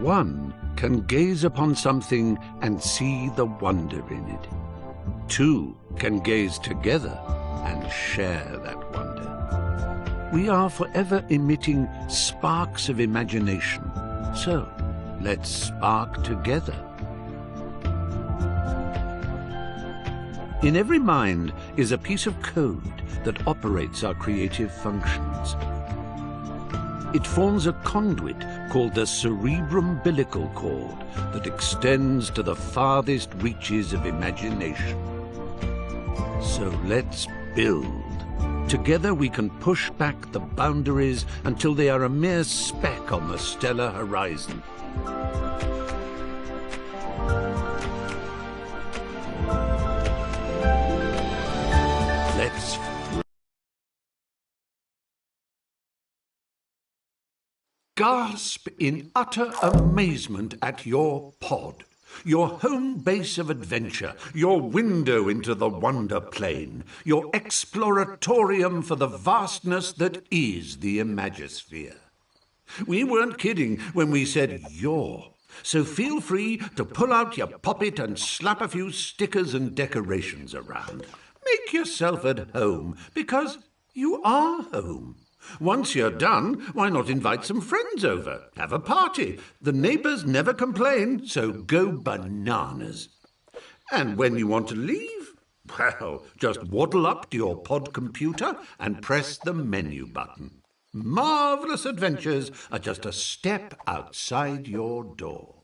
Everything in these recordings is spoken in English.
One can gaze upon something and see the wonder in it. Two can gaze together and share that wonder. We are forever emitting sparks of imagination, so let's spark together. In every mind is a piece of code that operates our creative functions. It forms a conduit called the cerebrum umbilical cord that extends to the farthest reaches of imagination. So let's build. Together we can push back the boundaries until they are a mere speck on the stellar horizon. Let's gasp in utter amazement at your pod, your home base of adventure, your window into the wonder plane, your exploratorium for the vastness that is the Imagisphere. We weren't kidding when we said your, so feel free to pull out your poppet and slap a few stickers and decorations around. Make yourself at home, because you are home. Once you're done, why not invite some friends over? Have a party. The neighbours never complain, so go bananas. And when you want to leave, well, just waddle up to your pod computer and press the menu button. Marvellous adventures are just a step outside your door.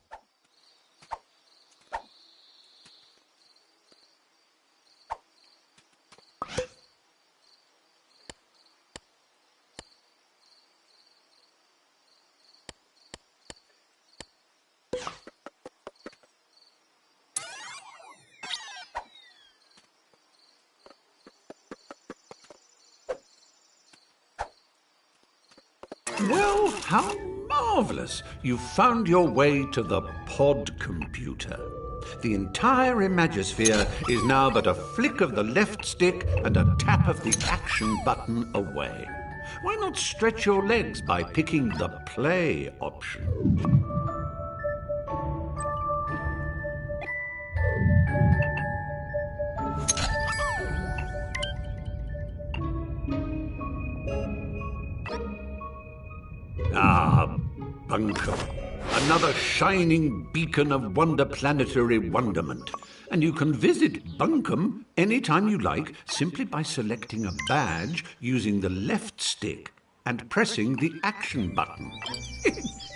Well, how marvellous! You've found your way to the pod computer. The entire Imagisphere is now but a flick of the left stick and a tap of the action button away. Why not stretch your legs by picking the play option? Ah, Bunkum. Another shining beacon of wonder-planetary wonderment. And you can visit Bunkum anytime you like simply by selecting a badge using the left stick and pressing the action button.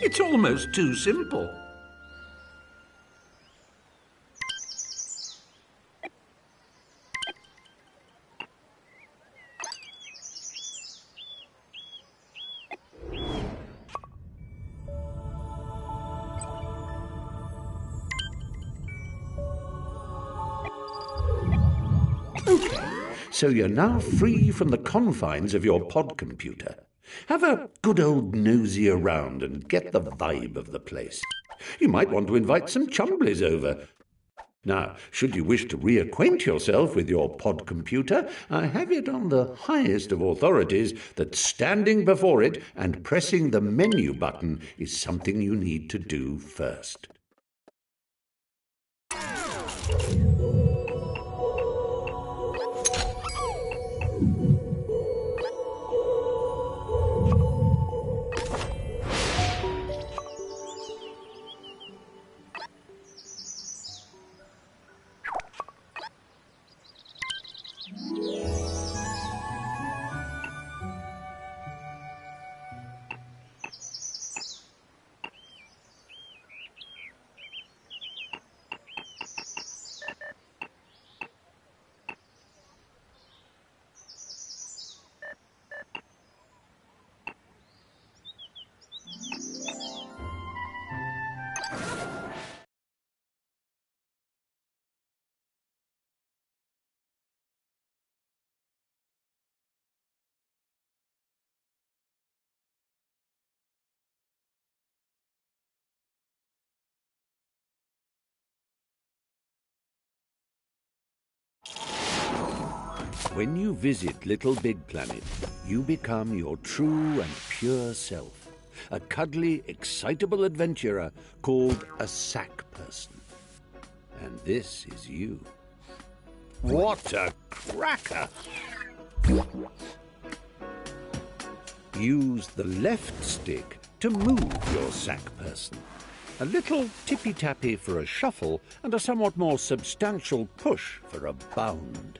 It's almost too simple. So you're now free from the confines of your pod computer. Have a good old nosy around and get the vibe of the place. You might want to invite some chumblies over. Now, should you wish to reacquaint yourself with your pod computer, I have it on the highest of authorities that standing before it and pressing the menu button is something you need to do first. When you visit Little Big Planet, you become your true and pure self. a cuddly, excitable adventurer called a sack person. And this is you. What a cracker! Use the left stick to move your sack person. A little tippy-tappy for a shuffle and a somewhat more substantial push for a bound.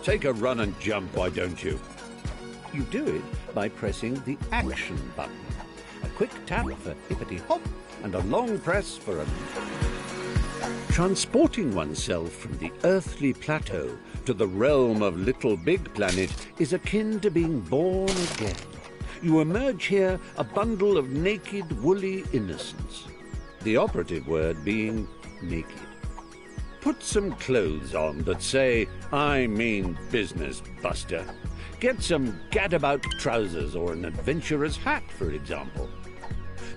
Take a run and jump, why don't you? You do it by pressing the Action button. A quick tap for hippity-hop and a long press for a... Transporting oneself from the earthly plateau to the realm of Little Big Planet is akin to being born again. You emerge here a bundle of naked, woolly innocence. The operative word being naked. Put some clothes on that say, "I mean business, Buster." Get some gadabout trousers or an adventurer's hat, for example.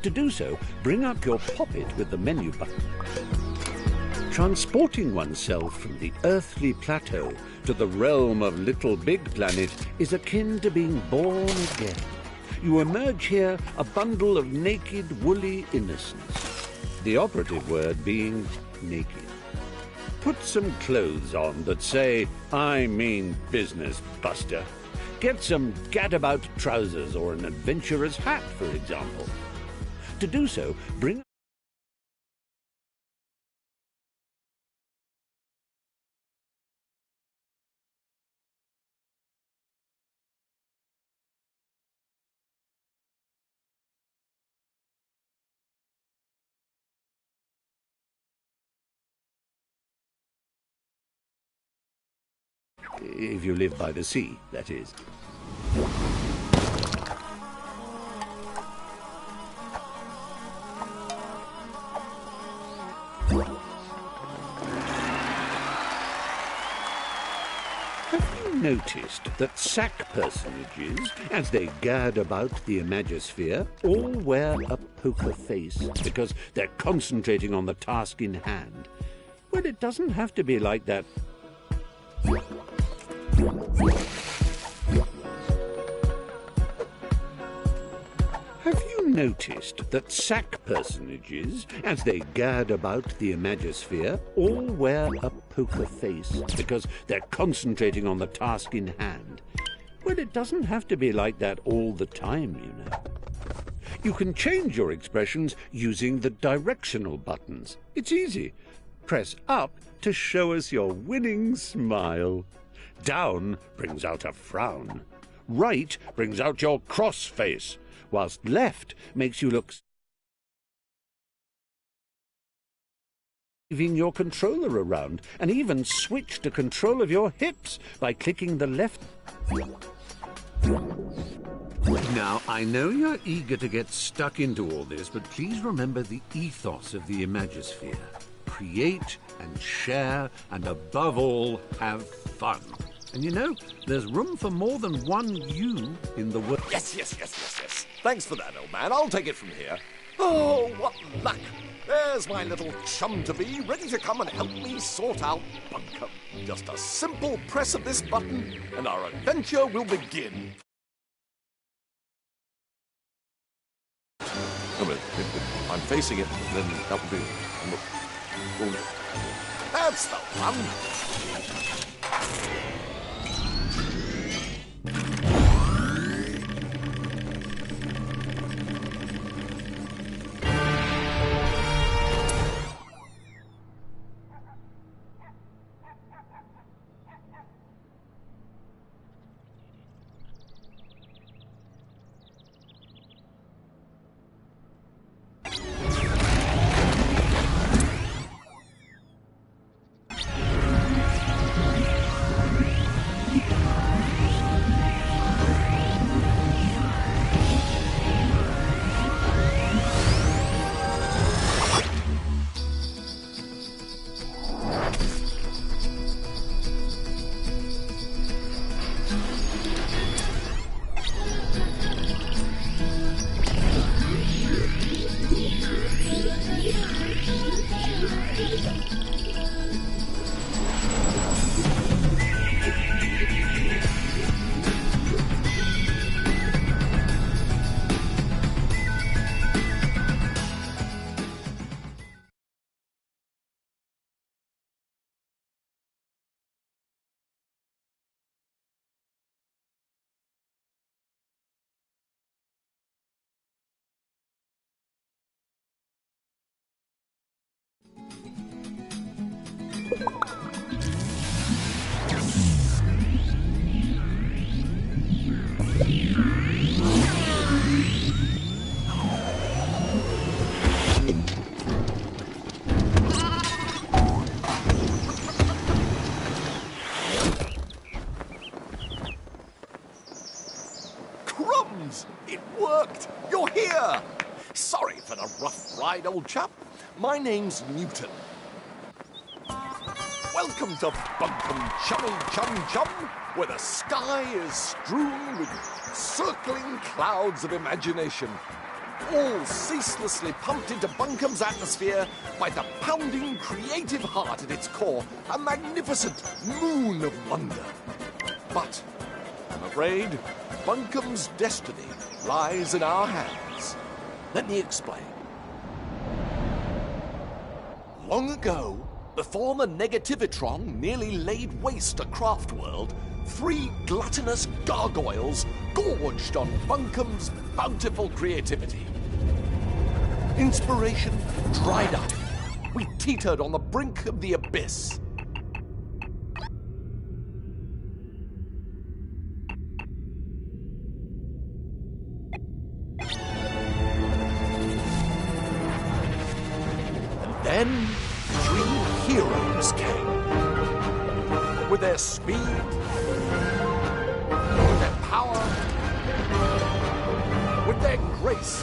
To do so, bring up your poppet with the menu button. Transporting oneself from the earthly plateau to the realm of Little Big Planet is akin to being born again. You emerge here a bundle of naked, woolly innocence. The operative word being naked. Put some clothes on that say, "I mean business, Buster." Get some gadabout trousers or an adventurer's hat, for example. To do so, bring... If you live by the sea, that is. Have you noticed that sack personages, as they gad about the Imagisphere, all wear a poker face because they're concentrating on the task in hand? Well, it doesn't have to be like that. Have you noticed that sack personages, as they gad about the Imagisphere, all wear a poker face because they're concentrating on the task in hand? Well, it doesn't have to be like that all the time, you know. You can change your expressions using the directional buttons. It's easy. Press up to show us your winning smile. Down brings out a frown. Right brings out your cross face, whilst left makes you look... Moving your controller around, and even switch to control of your hips by clicking the left... Now, I know you're eager to get stuck into all this, but please remember the ethos of the Imagisphere. Create and share, and above all, have fun. And you know, there's room for more than one you in the world. Yes. Thanks for that, old man. I'll take it from here. Oh, what luck. There's my little chum-to-be, ready to come and help me sort out Bunkum. Just a simple press of this button, and our adventure will begin. Oh, but if I'm facing it, then that will be... That's the one. a rough ride, old chap. My name's Newton. Welcome to Bunkum Chummy Chum Chum, where the sky is strewn with circling clouds of imagination, all ceaselessly pumped into Bunkum's atmosphere by the pounding creative heart at its core, a magnificent moon of wonder. But I'm afraid Bunkum's destiny lies in our hands. Let me explain. Long ago, before the Negativitron nearly laid waste a craft world, 3 gluttonous gargoyles gorged on Bunkum's bountiful creativity. Inspiration dried up. We teetered on the brink of the abyss. And then 3 heroes came. With their speed, with their power, with their grace.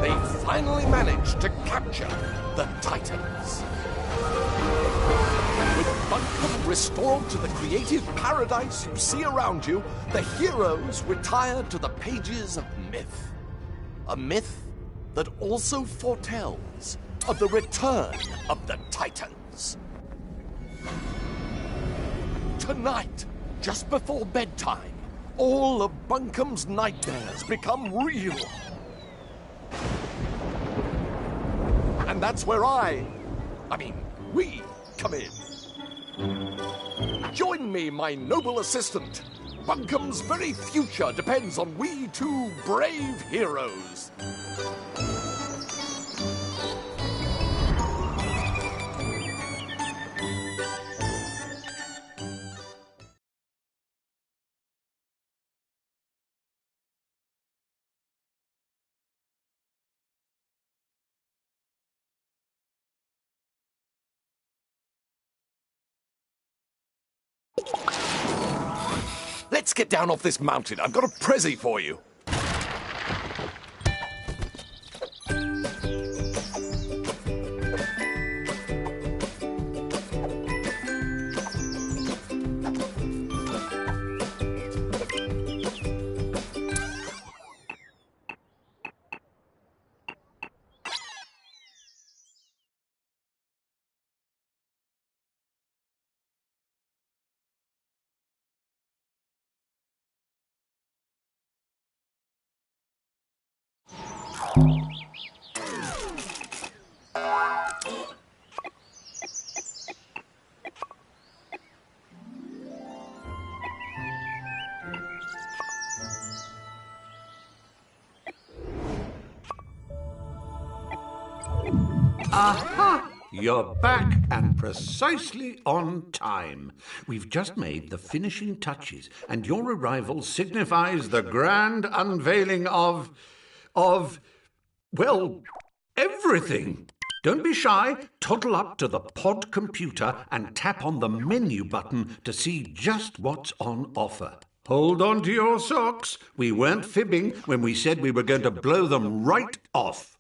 They finally managed to capture the Titans. With Bunkum restored to the creative paradise you see around you, the heroes retired to the pages of myth. A myth that also foretells of the return of the Titans. Tonight, just before bedtime, all of Bunkum's nightmares become real. And that's where we come in. Join me, my noble assistant. Bunkum's very future depends on we 2 brave heroes. Let's get down off this mountain. I've got a prezi for you. Aha! You're back and precisely on time. We've just made the finishing touches, and your arrival signifies the grand unveiling of, well, everything. Don't be shy. Toddle up to the pod computer and tap on the menu button to see just what's on offer. Hold on to your socks. We weren't fibbing when we said we were going to blow them right off.